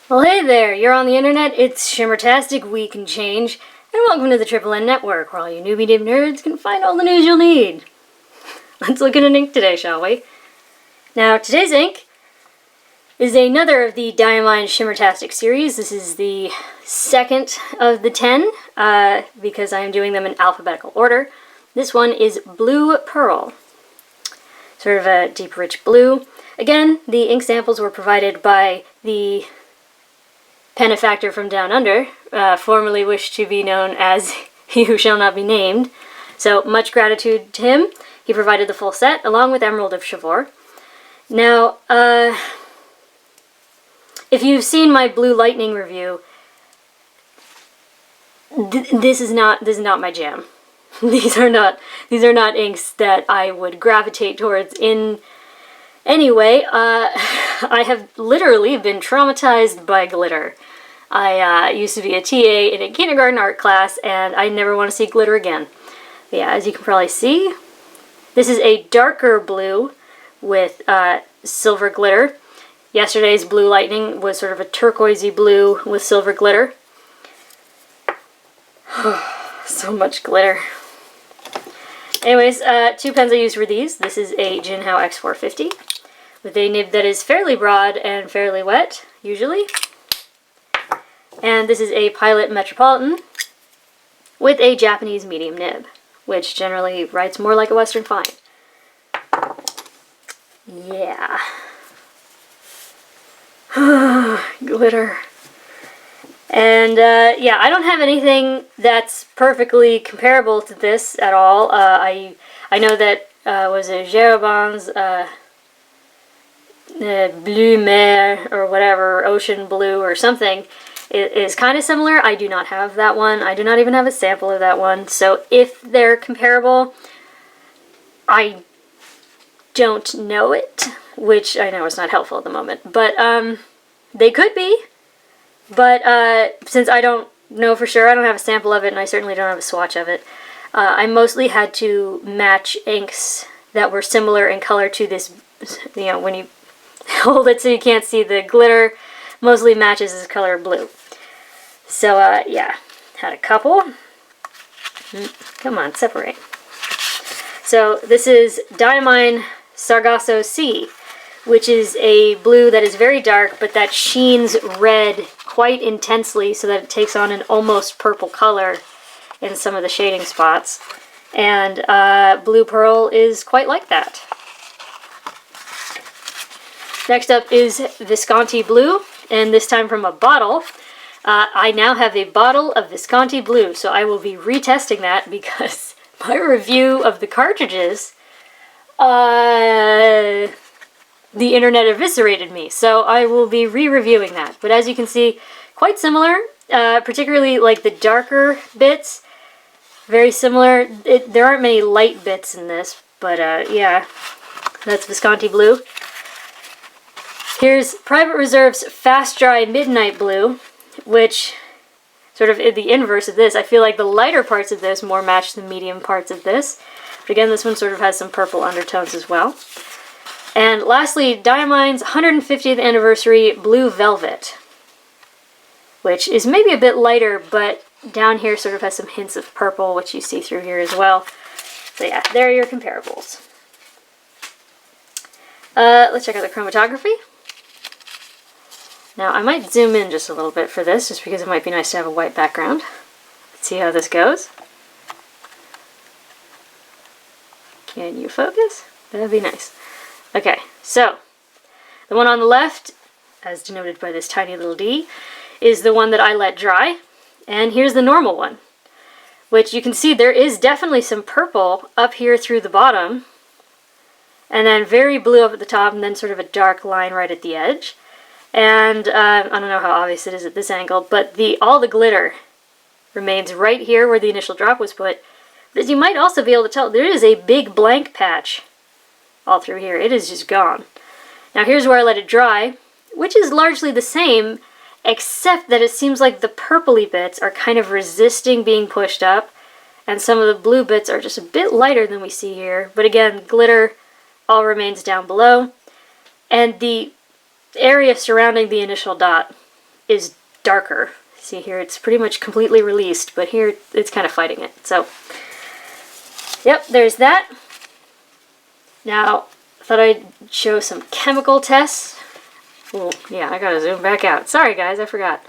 Well, hey there, you're on the internet, it's Shimmertastic Week and Change, and welcome to the Triple N Network, where all you newbie dip nerds can find all the news you'll need. Let's look at an ink today, shall we? Now, today's ink is another of the Diamine Shimmertastic Series. This is the second of the 10, because I am doing them in alphabetical order. This one is Blue Pearl. Sort of a deep, rich blue. Again, the ink samples were provided by the benefactor from Down Under, formerly wished to be known as He Who Shall Not Be Named. So much gratitude to him. He provided the full set, along with Emerald of Chivor. Now, if you've seen my Blue Lightning review, this is not my jam. These are not inks that I would gravitate towards in any way. I have literally been traumatized by glitter. I used to be a TA in a kindergarten art class, and I never want to see glitter again. But yeah, as you can probably see, this is a darker blue with silver glitter. Yesterday's Blue Lightning was sort of a turquoisey blue with silver glitter. So much glitter. Anyways, two pens I used were these. This is a JinHao X450 with a nib that is fairly broad and fairly wet, usually. And this is a Pilot Metropolitan with a Japanese medium nib, which generally writes more like a Western fine. Yeah. Glitter. And yeah, I don't have anything that's perfectly comparable to this at all. I know that was it Jeroboam's Bleu Mer or whatever, Ocean Blue or something. It is kind of similar. I do not have that one. I do not even have a sample of that one. So if they're comparable, I don't know it, which I know is not helpful at the moment. But they could be. But since I don't know for sure, I don't have a sample of it, and I certainly don't have a swatch of it, I mostly had to match inks that were similar in color to this. You know, when you hold it so you can't see the glitter, mostly matches this color blue. So, yeah, had a couple. Come on, separate. So, this is Diamine Sargasso Sea, which is a blue that is very dark, but that sheens red quite intensely so that it takes on an almost purple color in some of the shading spots. And Blue Pearl is quite like that. Next up is Visconti Blue, and this time from a bottle. I now have a bottle of Visconti Blue, so I will be retesting that because my review of the cartridges, the internet eviscerated me, so I will be re-reviewing that. But as you can see, quite similar, particularly like the darker bits, very similar. There aren't many light bits in this, but yeah, that's Visconti Blue. Here's Private Reserve's Fast Dry Midnight Blue, which sort of the inverse of this. I feel like the lighter parts of this more match the medium parts of this. But again, this one sort of has some purple undertones as well. And lastly, Diamine's 150th Anniversary Blue Velvet, which is maybe a bit lighter, but down here sort of has some hints of purple, which you see through here as well. So yeah, there are your comparables. Let's check out the chromatography. Now, I might zoom in just a little bit for this, just because it might be nice to have a white background. Let's see how this goes. Can you focus? That'd be nice. Okay, so the one on the left, as denoted by this tiny little D, is the one that I let dry. And here's the normal one, which you can see there is definitely some purple up here through the bottom, and then very blue up at the top, and then sort of a dark line right at the edge. And I don't know how obvious it is at this angle, but all the glitter remains right here where the initial drop was put. But as you might also be able to tell, there is a big blank patch all through here. It is just gone. Now here's where I let it dry, which is largely the same, except that it seems like the purpley bits are kind of resisting being pushed up, and some of the blue bits are just a bit lighter than we see here. But again, glitter all remains down below, and the area surrounding the initial dot is darker. See here, it's pretty much completely released, but here it's kind of fighting it. So, yep, there's that. Now, I thought I'd show some chemical tests. Oh, yeah, I gotta zoom back out. Sorry, guys, I forgot.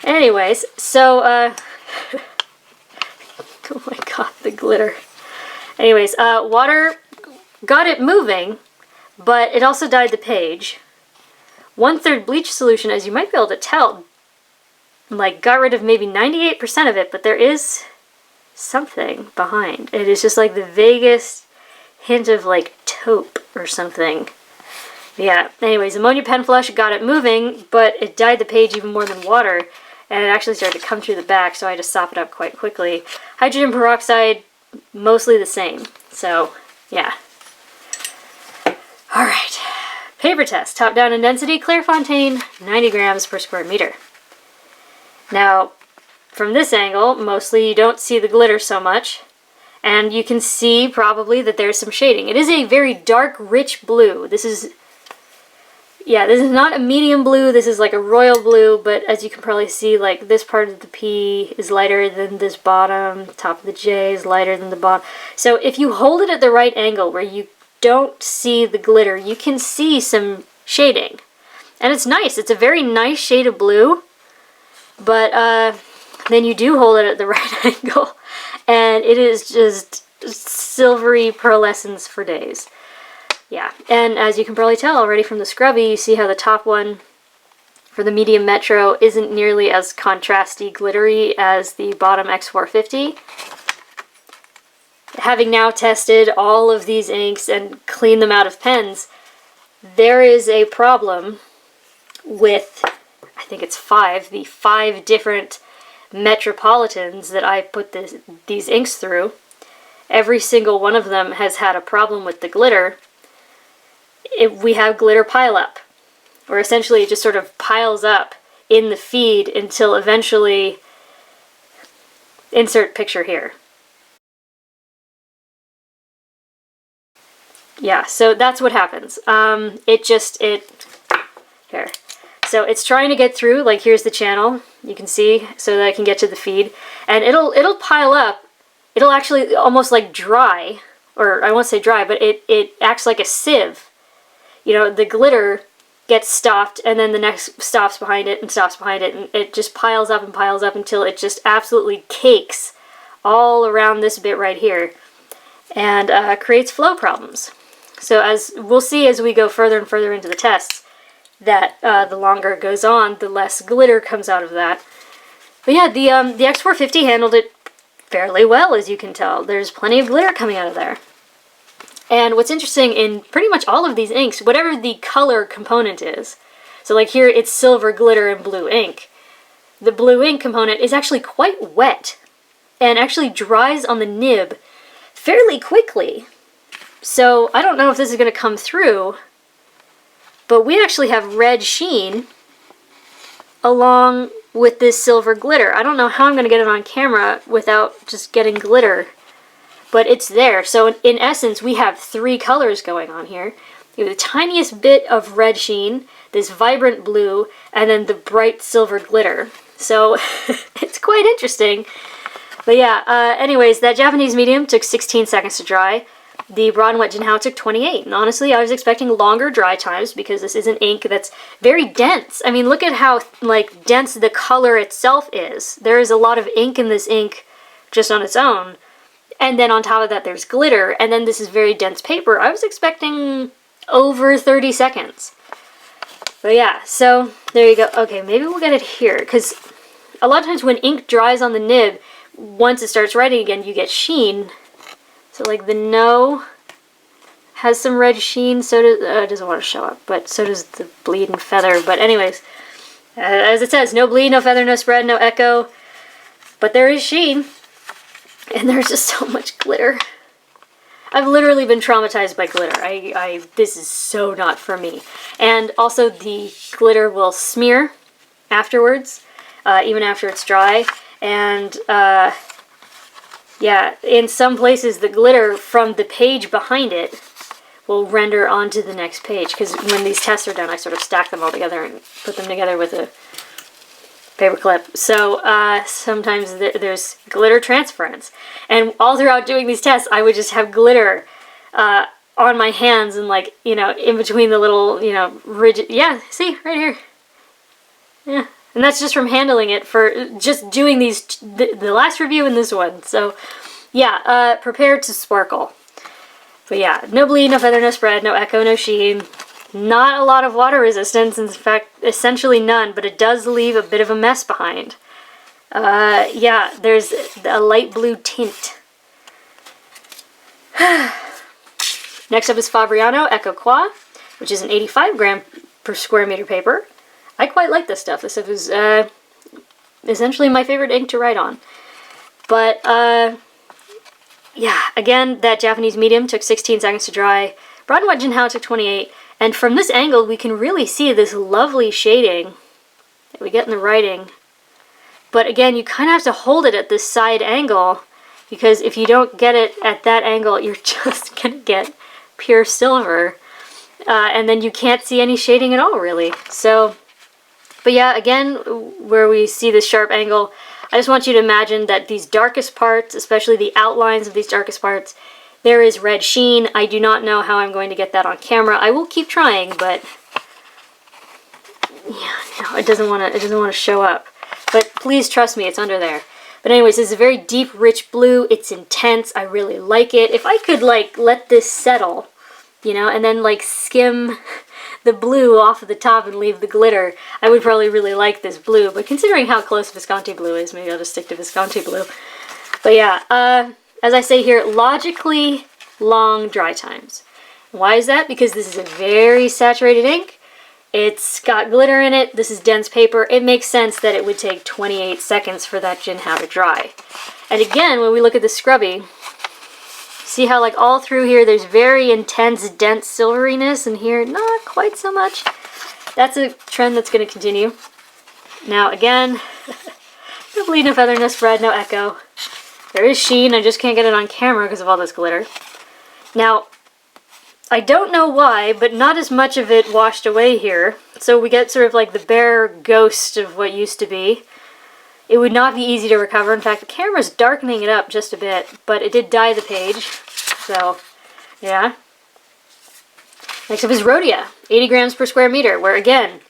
Anyways, so, oh my god, the glitter. Anyways, water got it moving, but it also dyed the page. 1/3 bleach solution, as you might be able to tell, like, got rid of maybe 98% of it, but there is something behind. It is just like the vaguest hint of, like, taupe or something. Yeah, anyways, ammonia pen flush got it moving, but it dyed the page even more than water, and it actually started to come through the back, so I had to sop it up quite quickly. Hydrogen peroxide, mostly the same. So, yeah. Alright. Paper test. Top down in density, Clairefontaine, 90 grams per square meter. Now, from this angle, mostly you don't see the glitter so much, and you can see probably that there's some shading. It is a very dark, rich blue. This is not a medium blue, this is like a royal blue, but as you can probably see, like, this part of the P is lighter than this bottom, top of the J is lighter than the bottom. So if you hold it at the right angle where you don't see the glitter, you can see some shading. And it's nice, it's a very nice shade of blue, but then you do hold it at the right angle, and it is just silvery pearlescence for days. Yeah, and as you can probably tell already from the scrubby, you see how the top one for the medium Metro isn't nearly as contrasty glittery as the bottom X450. Having now tested all of these inks and cleaned them out of pens, there is a problem with, I think it's the 5 different Metropolitans that I put these inks through. Every single one of them has had a problem with the glitter. We have glitter pileup, where essentially it just sort of piles up in the feed until eventually, insert picture here. Yeah, so that's what happens. Here. So it's trying to get through, like here's the channel, you can see, so that I can get to the feed, and it'll pile up, it'll actually almost like dry, or I won't say dry, but it acts like a sieve. You know, the glitter gets stopped, and then the next stops behind it, and stops behind it, and it just piles up and piles up until it just absolutely cakes all around this bit right here, and creates flow problems. So as we'll see as we go further and further into the tests, that the longer it goes on, the less glitter comes out of that. But yeah, the X450 handled it fairly well, as you can tell. There's plenty of glitter coming out of there. And what's interesting in pretty much all of these inks, whatever the color component is, so like here it's silver glitter and blue ink, the blue ink component is actually quite wet and actually dries on the nib fairly quickly. So I don't know if this is going to come through, but we actually have red sheen along with this silver glitter. I don't know how I'm going to get it on camera without just getting glitter, but it's there. So in essence, we have 3 colors going on here. You have the tiniest bit of red sheen, this vibrant blue, and then the bright silver glitter. So it's quite interesting. But yeah, anyways, that Japanese medium took 16 seconds to dry. The broad and wet JinHao took 28. And honestly, I was expecting longer dry times because this is an ink that's very dense. I mean, look at how like dense the color itself is. There is a lot of ink in this ink just on its own. And then on top of that, there's glitter. And then this is very dense paper. I was expecting over 30 seconds. But yeah, so there you go. Okay, maybe we'll get it here. Because a lot of times when ink dries on the nib, once it starts writing again, you get sheen. So like the No has some red sheen, so does, it doesn't want to show up, but so does the Bleed and Feather. But anyways, as it says, no bleed, no feather, no spread, no echo, but there is sheen, and there's just so much glitter. I've literally been traumatized by glitter. This is so not for me. And also the glitter will smear afterwards, even after it's dry, and yeah, in some places the glitter from the page behind it will render onto the next page, because when these tests are done, I sort of stack them all together and put them together with a paper clip. So sometimes there's glitter transference, and all throughout doing these tests, I would just have glitter on my hands and, like, you know, in between the little, you know, rigid, yeah, see, right here. Yeah, and that's just from handling it for just doing these, the last review and this one. So yeah, prepare to sparkle. But yeah, no bleed, no feather, no spread, no echo, no sheen. Not a lot of water resistance, in fact, essentially none, but it does leave a bit of a mess behind. Yeah, there's a light blue tint. Next up is Fabriano Eco Qua, which is an 85 gram per square meter paper. I quite like this stuff. This stuff is essentially my favorite ink to write on. But yeah, again, that Japanese medium took 16 seconds to dry. Broad and Wet JinHao took 28. And from this angle, we can really see this lovely shading that we get in the writing. But again, you kind of have to hold it at this side angle, because if you don't get it at that angle, you're just going to get pure silver. And then you can't see any shading at all, really. So, but yeah, again, where we see this sharp angle, I just want you to imagine that these darkest parts, especially the outlines of these darkest parts, there is red sheen. I do not know how I'm going to get that on camera. I will keep trying, but yeah, no, it doesn't want to show up. But please trust me, it's under there. But anyways, this is a very deep, rich blue. It's intense. I really like it. If I could, like, let this settle, you know, and then, like, skim the blue off of the top and leave the glitter, I would probably really like this blue. But considering how close Visconti blue is, maybe I'll just stick to Visconti blue. But yeah, as I say here, logically long dry times. Why is that? Because this is a very saturated ink. It's got glitter in it. This is dense paper. It makes sense that it would take 28 seconds for that JinHao to dry. And again, when we look at the scrubby, see how, like, all through here there's very intense, dense silveriness, and here not quite so much. That's a trend that's going to continue. Now again, no bleed, no feather, no spread, no echo. There is sheen. I just can't get it on camera because of all this glitter. Now, I don't know why, but not as much of it washed away here. So we get sort of like the bare ghost of what used to be. It would not be easy to recover. In fact, the camera's darkening it up just a bit, but it did dye the page. So, yeah. Next up is Rhodia, 80 grams per square meter, where again,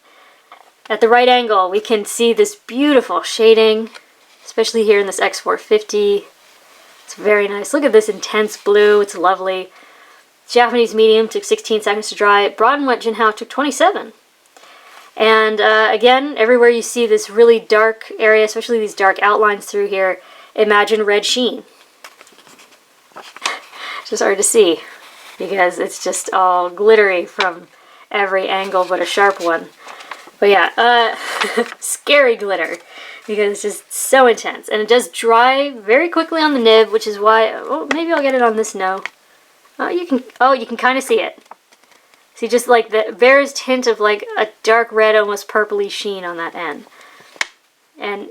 at the right angle, we can see this beautiful shading, especially here in this X450. It's very nice. Look at this intense blue. It's lovely. Japanese medium took 16 seconds to dry. Broad and Wet JinHao took 27. And again, everywhere you see this really dark area, especially these dark outlines through here, imagine red sheen. It's just hard to see because it's just all glittery from every angle but a sharp one. But yeah, scary glitter because it's just so intense. And it does dry very quickly on the nib, which is why, oh, maybe I'll get it on this no. You can kind of see it. See, just like the barest hint of like a dark red, almost purpley sheen on that end. And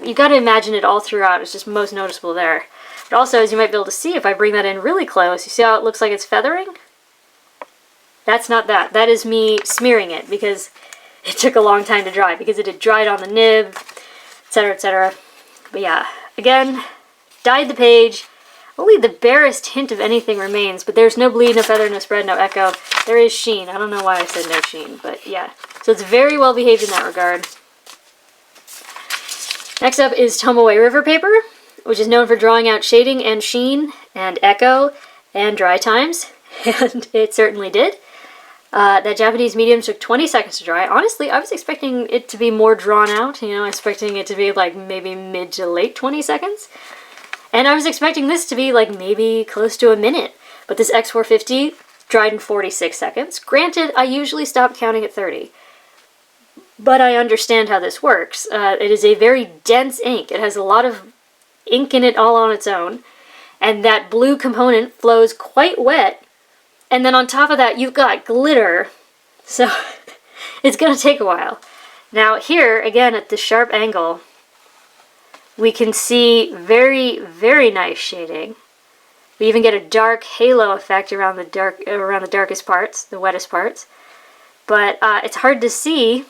you got to imagine it all throughout. It's just most noticeable there. But also, as you might be able to see, if I bring that in really close, you see how it looks like it's feathering? That's not that. That is me smearing it because it took a long time to dry because it had dried on the nib, etc., etc. But yeah, again, dyed the page. Only the barest hint of anything remains, but there's no bleed, no feather, no spread, no echo. There is sheen. I don't know why I said no sheen, but yeah. So it's very well behaved in that regard. Next up is Tomoe River paper, which is known for drawing out shading and sheen and echo and dry times, and it certainly did. That Japanese medium took 20 seconds to dry. Honestly, I was expecting it to be more drawn out, you know, expecting it to be like maybe mid to late 20 seconds. And I was expecting this to be like maybe close to a minute. But this X450 dried in 46 seconds. Granted, I usually stop counting at 30. But I understand how this works. It is a very dense ink. It has a lot of ink in it all on its own. And that blue component flows quite wet. And then on top of that, you've got glitter. So it's going to take a while. Now here, again, at this sharp angle, we can see very, very nice shading. We even get a dark halo effect around the darkest parts, the wettest parts. But it's hard to see,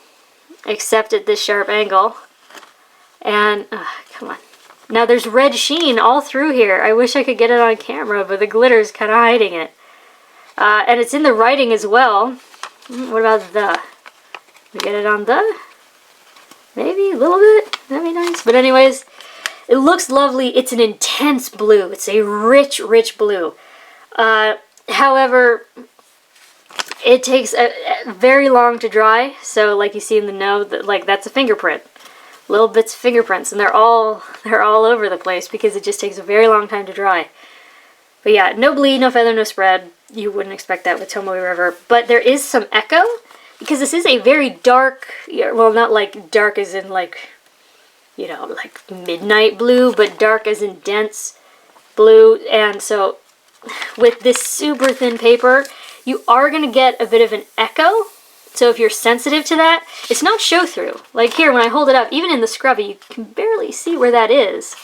except at this sharp angle. And, come on. Now there's red sheen all through here. I wish I could get it on camera, but the glitter's kind of hiding it. And it's in the writing as well. What about the? We get it on the? Maybe a little bit? That'd be nice. But anyways, it looks lovely. It's an intense blue. It's a rich, rich blue. However, it takes very long to dry. So like you see in the note, like that's a fingerprint. Little bits of fingerprints, and they're all over the place because it just takes a very long time to dry. But yeah, no bleed, no feather, no spread. You wouldn't expect that with Tomoe River. But there is some echo, because this is a very dark, well, not like dark as in like, you know, like midnight blue, but dark as in dense blue. And so with this super thin paper, you are going to get a bit of an echo. So if you're sensitive to that, it's not show through. Like here, when I hold it up, even in the scrubby, you can barely see where that is.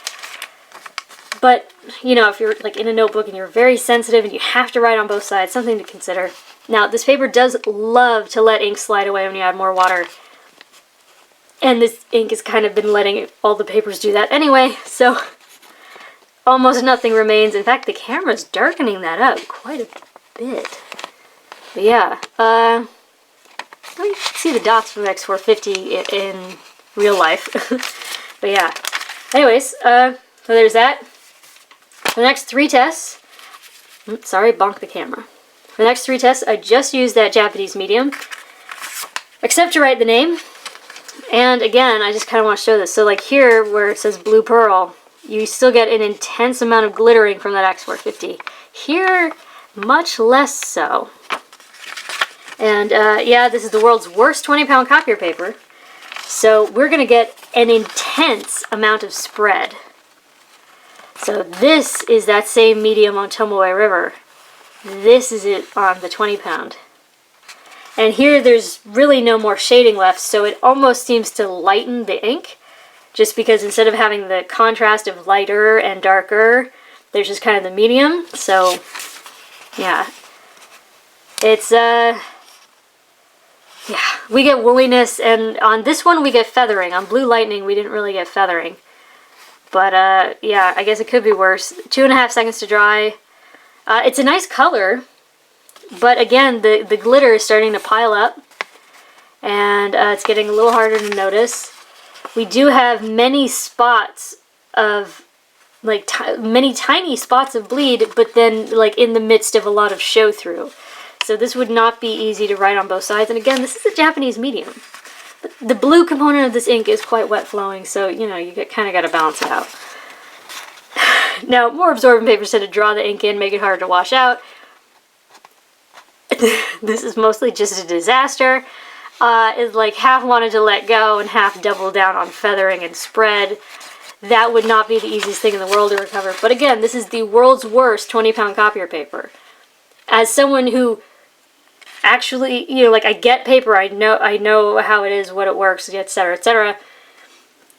But, you know, if you're like in a notebook and you're very sensitive and you have to write on both sides, something to consider. Now, this paper does love to let ink slide away when you add more water. And this ink has kind of been letting all the papers do that anyway, so almost nothing remains. In fact, the camera's darkening that up quite a bit. But yeah, well, you can see the dots from X450 in real life. But yeah. Anyways, so there's that. For the next 3 tests, sorry, bonk the camera. For the next 3 tests, I just used that Japanese medium, except to write the name. And again, I just kind of want to show this. So like here, where it says Blue Pearl, you still get an intense amount of glittering from that X450. Here, much less so. And yeah, this is the world's worst 20-pound copier paper. So we're going to get an intense amount of spread. So this is that same medium on Tomoe River. This is it on the 20-pound. And here there's really no more shading left, so it almost seems to lighten the ink. Just because instead of having the contrast of lighter and darker, there's just kind of the medium. So, yeah. It's, yeah, we get woolliness, and on this one we get feathering. On Blue Lightning we didn't really get feathering. But, yeah, I guess it could be worse. 2.5 seconds to dry. It's a nice color, but again, the glitter is starting to pile up, and it's getting a little harder to notice. We do have many spots of, like, many tiny spots of bleed, but then, like, in the midst of a lot of show-through. So this would not be easy to write on both sides. And again, this is a Japanese medium. But the blue component of this ink is quite wet flowing, so, you know, you kind of got to balance it out. Now, more absorbent papers tend to draw the ink in, make it hard to wash out. This is mostly just a disaster. It's like half wanted to let go and half double down on feathering and spread. That would not be the easiest thing in the world to recover. But again, this is the world's worst 20-pound copier paper. As someone who actually, you know, like, I get paper, I know how it is, what it works, etc., etc.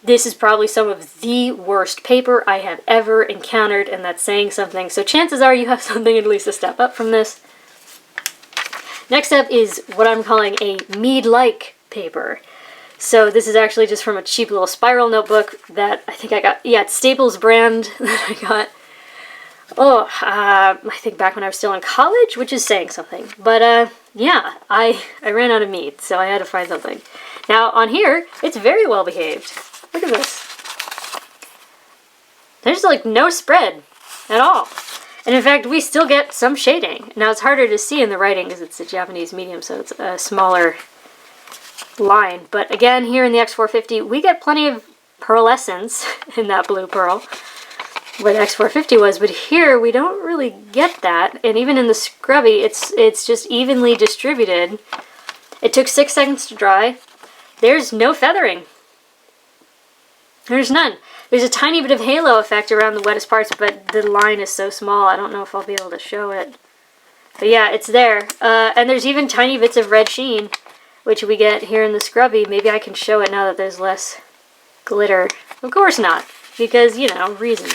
This is probably some of the worst paper I have ever encountered, and that's saying something. So chances are you have something at least a step up from this. Next up is what I'm calling a Mead-like paper. So this is actually just from a cheap little spiral notebook that I think I got, yeah, it's Staples brand that I got. Oh, I think back when I was still in college, which is saying something. But, yeah, I ran out of Mead, so I had to find something. Now, on here, it's very well behaved. Look at this. There's, like, no spread at all. And in fact, we still get some shading. Now, it's harder to see in the writing because it's a Japanese medium, so it's a smaller line. But again, here in the X450, we get plenty of pearlescence in that blue pearl, where the X450 was, but here we don't really get that. And even in the scrubby, it's just evenly distributed. It took 6 seconds to dry. There's no feathering. There's none. There's a tiny bit of halo effect around the wettest parts, but the line is so small, I don't know if I'll be able to show it. But yeah, it's there. And there's even tiny bits of red sheen, which we get here in the scrubby. Maybe I can show it now that there's less glitter. Of course not, because, you know, reasons.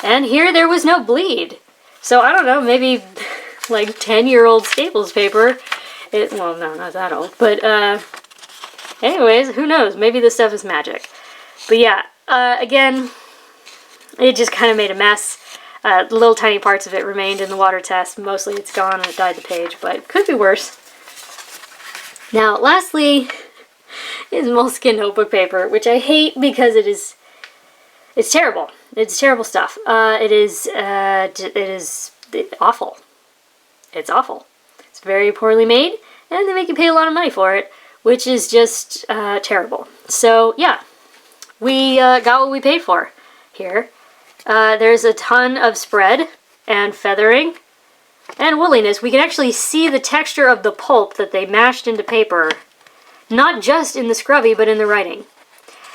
And here there was no bleed. So I don't know, maybe like 10-year-old Staples paper. Well, no, not that old. But anyways, who knows? Maybe this stuff is magic. But yeah, again, it just kind of made a mess. Little tiny parts of it remained in the water test. Mostly it's gone and it dyed the page, but it could be worse. Now, lastly, is Moleskine notebook paper, which I hate because it's terrible. It's terrible stuff. It is awful. It's awful. It's very poorly made, and they make you pay a lot of money for it, which is just terrible. So yeah, we got what we paid for here. There's a ton of spread and feathering and woolliness. We can actually see the texture of the pulp that they mashed into paper, not just in the scrubby, but in the writing.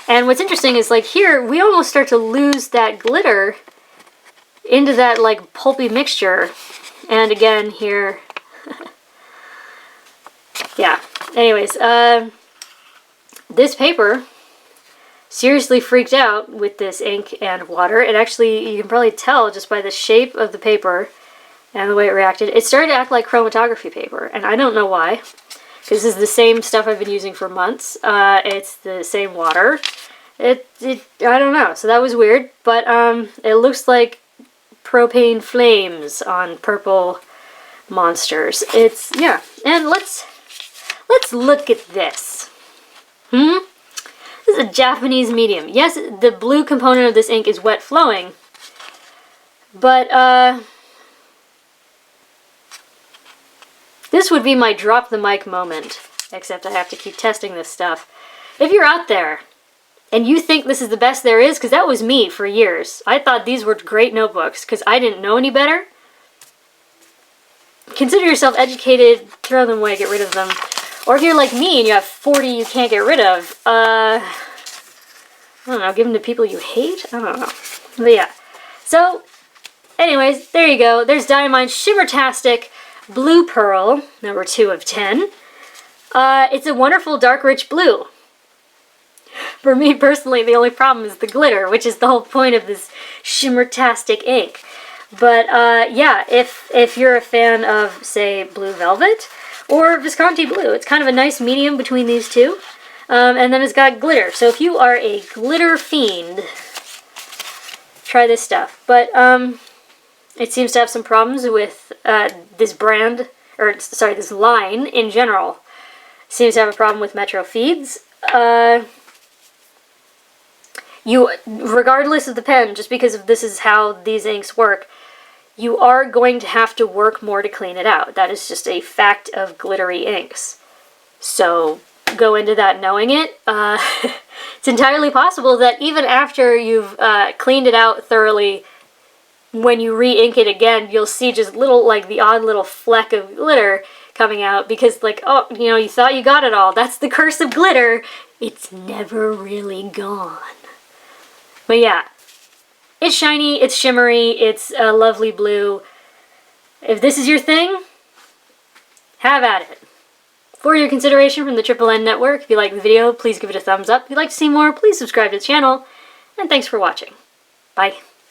And what's interesting is, like, here, we almost start to lose that glitter into that, like, pulpy mixture. And again, here, yeah. Anyways, this paper seriously freaked out with this ink and water. It actually, you can probably tell just by the shape of the paper and the way it reacted. It started to act like chromatography paper, and I don't know why. This is the same stuff I've been using for months. It's the same water. I don't know. So that was weird, but it looks like propane flames on purple monsters. It's, yeah. And let's look at this. This is a Japanese medium. Yes, the blue component of this ink is wet flowing, but this would be my drop the mic moment, except I have to keep testing this stuff. If you're out there and you think this is the best there is, because that was me for years. I thought these were great notebooks because I didn't know any better. Consider yourself educated, throw them away, get rid of them. Or if you're like me and you have 40 you can't get rid of, I don't know, give them to people you hate? I don't know. But yeah. So, anyways, there you go. There's Diamine Shimmertastic Blue Pearl, number 2 of 10. It's a wonderful dark rich blue. For me personally, the only problem is the glitter, which is the whole point of this Shimmertastic ink. But yeah, if you're a fan of, say, Blue Velvet or Visconti Blue, it's kind of a nice medium between these two. And then it's got glitter. So if you are a glitter fiend, try this stuff. But it seems to have some problems with this brand, or sorry, this line in general. Seems to have a problem with Metro feeds. Regardless of the pen, just because this is how these inks work, you are going to have to work more to clean it out. That is just a fact of glittery inks. So go into that knowing it. It's entirely possible that even after you've cleaned it out thoroughly, when you re-ink it again, you'll see just little, like the odd little fleck of glitter coming out because, like, oh, you know, you thought you got it all. That's the curse of glitter. It's never really gone. But yeah, it's shiny, it's shimmery, it's a lovely blue. If this is your thing, have at it. For your consideration from the Triple N Network, if you like the video, please give it a thumbs up. If you'd like to see more, please subscribe to the channel. And thanks for watching. Bye.